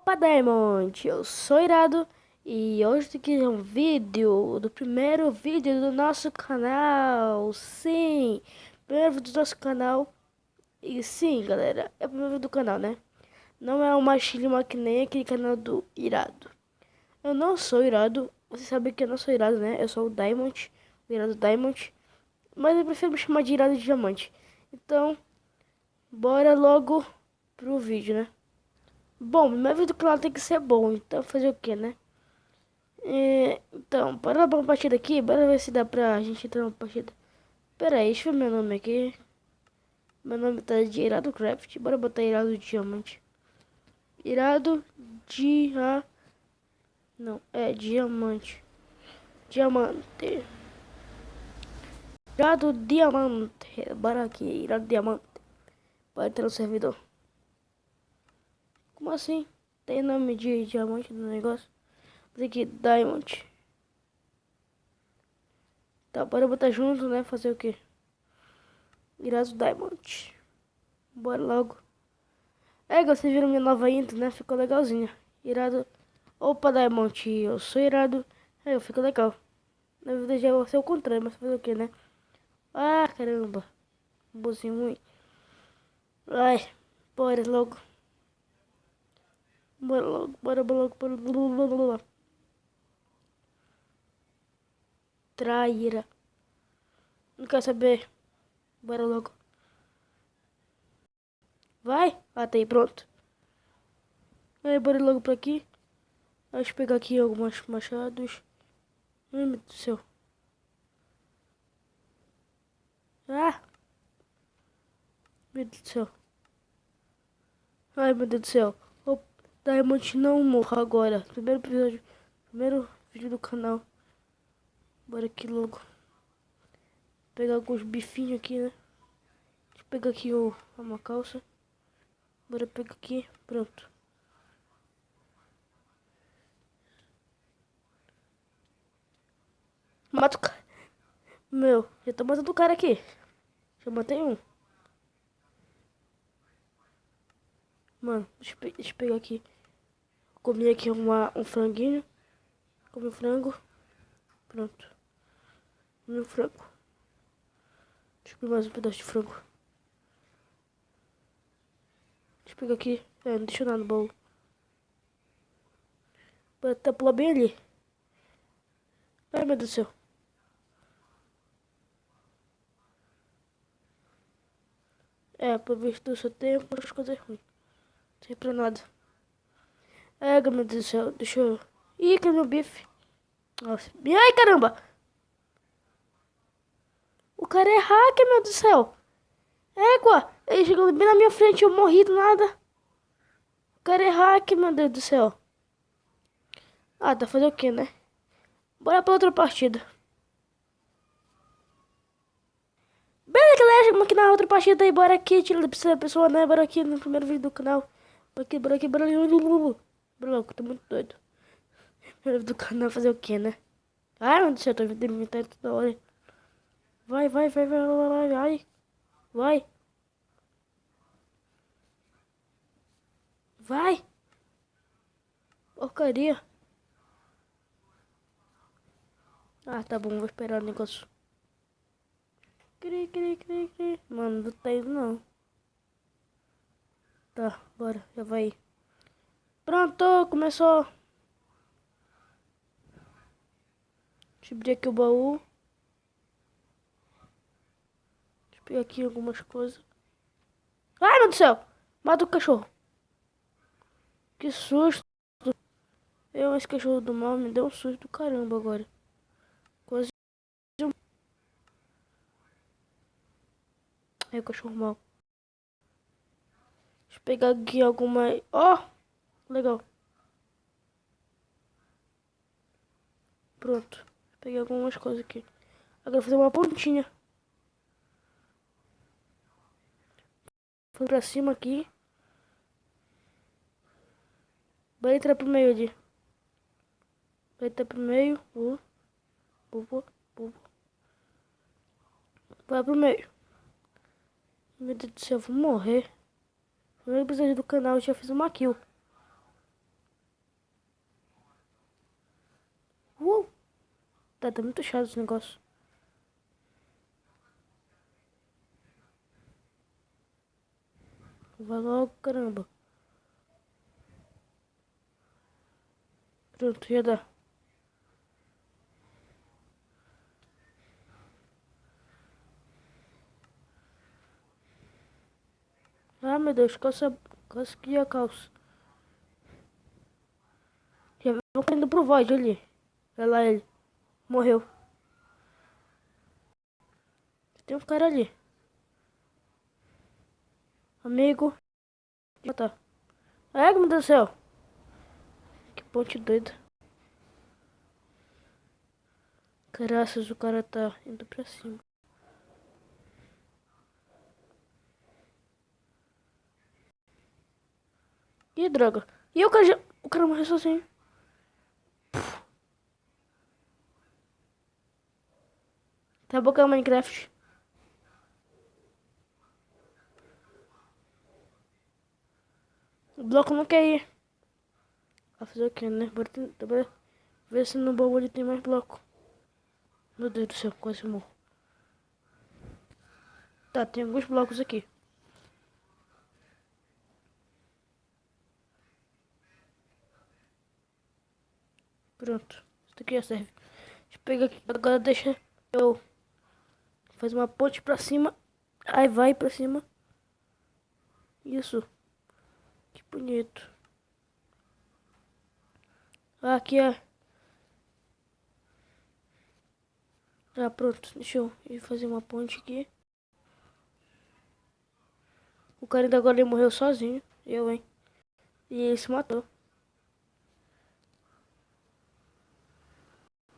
Opa, Diamond, eu sou Irado e hoje aqui é um vídeo do primeiro vídeo do nosso canal. Sim, primeiro vídeo do nosso canal. E sim, galera, é o primeiro vídeo do canal, né? Não é uma chilima que nem aquele canal do Irado. Eu não sou Irado, você sabe que eu não sou Irado, né? Eu sou o Diamond, o Irado Diamond, mas eu prefiro me chamar de Irado Diamante. Então, bora logo pro vídeo, né? Bom, meu vídeo do canal tem que ser bom, então fazer o que, né? Então, bora pra uma partida aqui, bora ver se dá pra gente entrar numa partida. Pera aí, deixa eu ver meu nome aqui. Meu nome tá de Irado Craft, bora botar Irado Diamante. Irado Dia... Não, é Diamante. Diamante. Irado Diamante. Bora aqui, Irado Diamante. Bora entrar no servidor. Como assim? Tem nome de diamante no negócio? Tem aqui, Diamond. Tá, bora botar junto, né? Fazer o quê? Irado Diamond. Bora logo. Vocês viram minha nova intro, né? Ficou legalzinha. Irado. Opa, Diamond, eu sou irado. Eu fico legal. Na verdade já vai ser o contrário, mas fazer o que, né? Ah, caramba. Bozinho ruim. Ai, bora logo. Bora logo, bora logo, bora. Traíra. Não quer saber. Bora logo. Vai. Ah, tá aí, pronto. Aí, bora logo pra aqui. Deixa eu pegar aqui alguns machados. Ai, meu Deus do céu. Ah, meu Deus do céu. Ai, meu Deus do céu. O Diamond não morra agora. Primeiro episódio. Primeiro vídeo do canal. Bora aqui logo. Pegar alguns bifinhos aqui, né? Deixa eu pegar aqui uma calça. Bora pegar aqui. Pronto. Mata o cara. Meu, já tô matando o cara aqui. Já matei um. Mano, deixa eu pegar aqui. Comi aqui um franguinho. Comi um frango. Pronto. Comi um frango. Deixa eu pegar mais um pedaço de frango. Deixa eu pegar aqui. Não deixa nada no baú. Bora tá pular bem ali. Ai, meu Deus do céu. Pra ver se só tem algumas coisas ruins. Não sei pra nada. Meu Deus do céu. Deixa eu... Ih, cadê meu bife? Nossa. Ai, caramba. O cara é hacker, meu Deus do céu. Ele chegou bem na minha frente, eu morri do nada. O cara é hacker, meu Deus do céu. Ah, tá fazendo o quê, né? Bora pra outra partida. Beleza, galera, chegamos aqui na outra partida aí. Bora aqui, tira da pessoa, né? Bora aqui no primeiro vídeo do canal. Bora aqui. Bora louco, tô muito doido. Primeiro vídeo do canal, fazer o quê, né? Ai, meu Deus do céu, tô inventando toda hora. Vai. Vai. Vai. Porcaria. Ah, tá bom, vou esperar o negócio. Cri. Mano, não tá indo não. Tá, bora, já vai. Pronto, começou. Deixa eu abrir aqui o baú. Deixa eu pegar aqui algumas coisas. Ai, meu Deus do céu. Mata o cachorro. Que susto. Esse cachorro do mal me deu um susto do caramba agora. Quase um... o cachorro mal. Deixa eu pegar aqui alguma... Ó, legal. Pronto. Peguei algumas coisas aqui. Agora vou fazer uma pontinha. Fui pra cima aqui. Vai entrar pro meio ali. Vai entrar pro meio. Vou. Vai pro meio. Meu Deus do céu, eu vou morrer. Primeiro episódio do canal, eu já fiz uma kill. Tá muito chato esse negócio. Vai logo, caramba. Pronto, já dá. Ah, meu Deus, consegui a calça. Já vão indo pro Void ali. Olha lá ele. Morreu. Tem um cara ali. Amigo. Já tá. Ai, meu Deus do céu. Que ponte doida. Graças, o cara tá indo pra cima. Ih, droga. E o cara já... O cara morreu sozinho. Tá bom que é o Minecraft. O bloco não quer ir. Vai fazer o que, né? Bora ver se no baú ele tem mais bloco. Meu Deus do céu, quase morro. Tá, tem alguns blocos aqui. Pronto. Isso aqui já serve. Deixa eu pegar aqui. Agora deixa eu fazer uma ponte pra cima. Aí vai pra cima. Isso. Que bonito. Aqui é. Ah, pronto. Deixa eu ir fazer uma ponte aqui. O cara ainda agora ele morreu sozinho. Eu, hein. E ele se matou.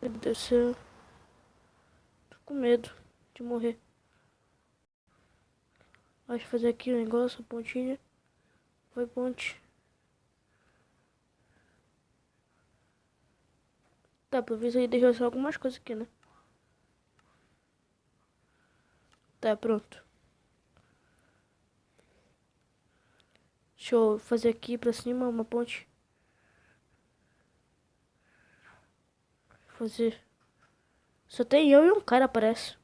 Meu Deus do céu. Tô com medo de morrer. Deixa eu fazer aqui o negócio, a pontinha. Foi ponte. Tá, pra ver se ele deixou só algumas coisas aqui, né? Tá, pronto. Deixa eu fazer aqui pra cima uma ponte. Fazer. Só tem eu e um cara, parece.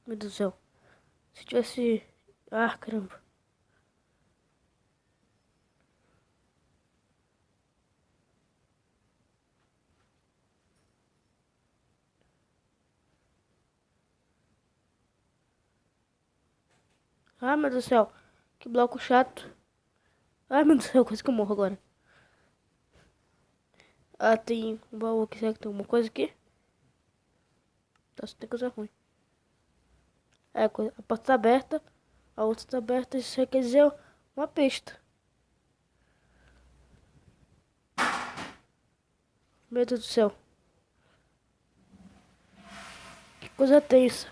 Meu Deus do céu. Se tivesse... Ah, caramba. Ah, meu Deus do céu. Que bloco chato. Ai, meu Deus do céu, quase que eu morro agora. Ah, tem um baú aqui. Será que tem alguma coisa aqui? Tá, só tem coisa ruim. É, a porta tá aberta. A outra tá aberta. Isso aí quer dizer uma pista. Meu Deus do céu. Que coisa tensa.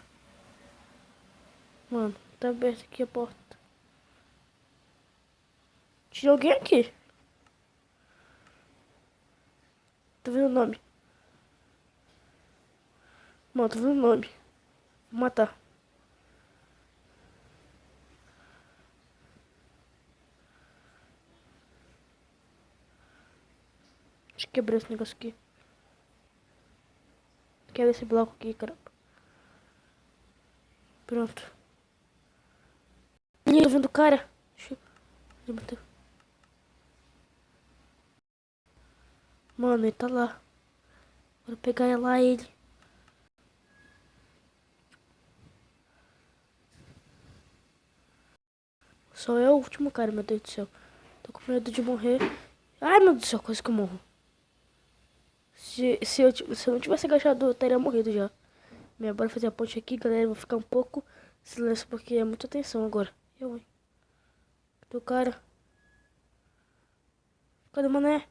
Mano, tá aberta aqui a porta. Tinha alguém aqui. Tô vendo o nome. Mano, tô vendo o nome. Vou matar. Deixa eu quebrar esse negócio aqui. Quebra esse bloco aqui, caramba. Pronto. Ih, tô vendo o cara. Deixa eu bater. Mano, ele tá lá. Vou pegar lá ele. Só é o último cara, meu Deus do céu. Tô com medo de morrer. Ai, meu Deus do céu, quase que eu morro. Se eu não tivesse agachado, eu teria morrido já. Bem, bora fazer a ponte aqui, galera. Eu vou ficar um pouco silêncio porque é muita tensão agora. Eu, hein. Cadê o cara? Cadê o mané?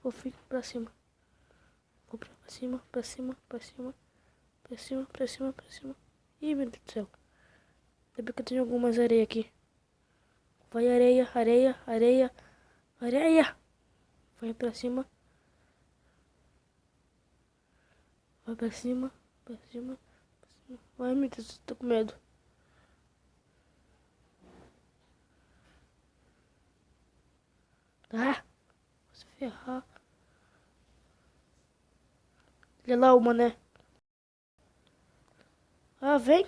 Vou ficar pra cima. Vou pra cima, pra cima, pra cima. Pra cima, pra cima, pra cima. Ih, meu Deus do céu. Ainda bem que eu tenho algumas areia aqui. Vai areia, areia, areia, areia. Vai pra cima. Vai pra cima, pra cima, pra cima. Ai, meu Deus, tô com medo. Ah, se ferrar. Olha lá o mané. Ah, vem.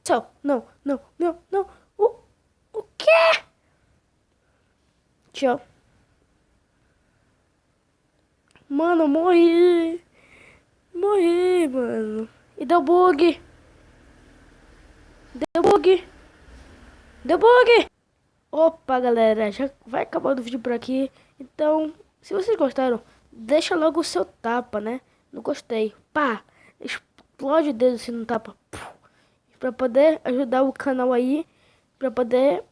Tchau. Não, não, não, não. O quê? Tchau. Mano, morri. Morri, mano. E deu bug. Deu bug. Deu bug. Opa, galera. Já vai acabando o vídeo por aqui. Então, se vocês gostaram, deixa logo o seu tapa, né? Não gostei. Pá. Explode o dedo se não tapa. Pra poder ajudar o canal aí. Pra poder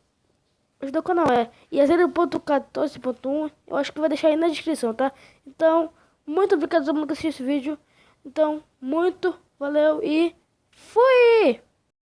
ajudar o canal, é. E a 0.14.1 eu acho que vai deixar aí na descrição, tá? Então, muito obrigado a todo mundo que assistiu esse vídeo. Então, muito valeu e fui!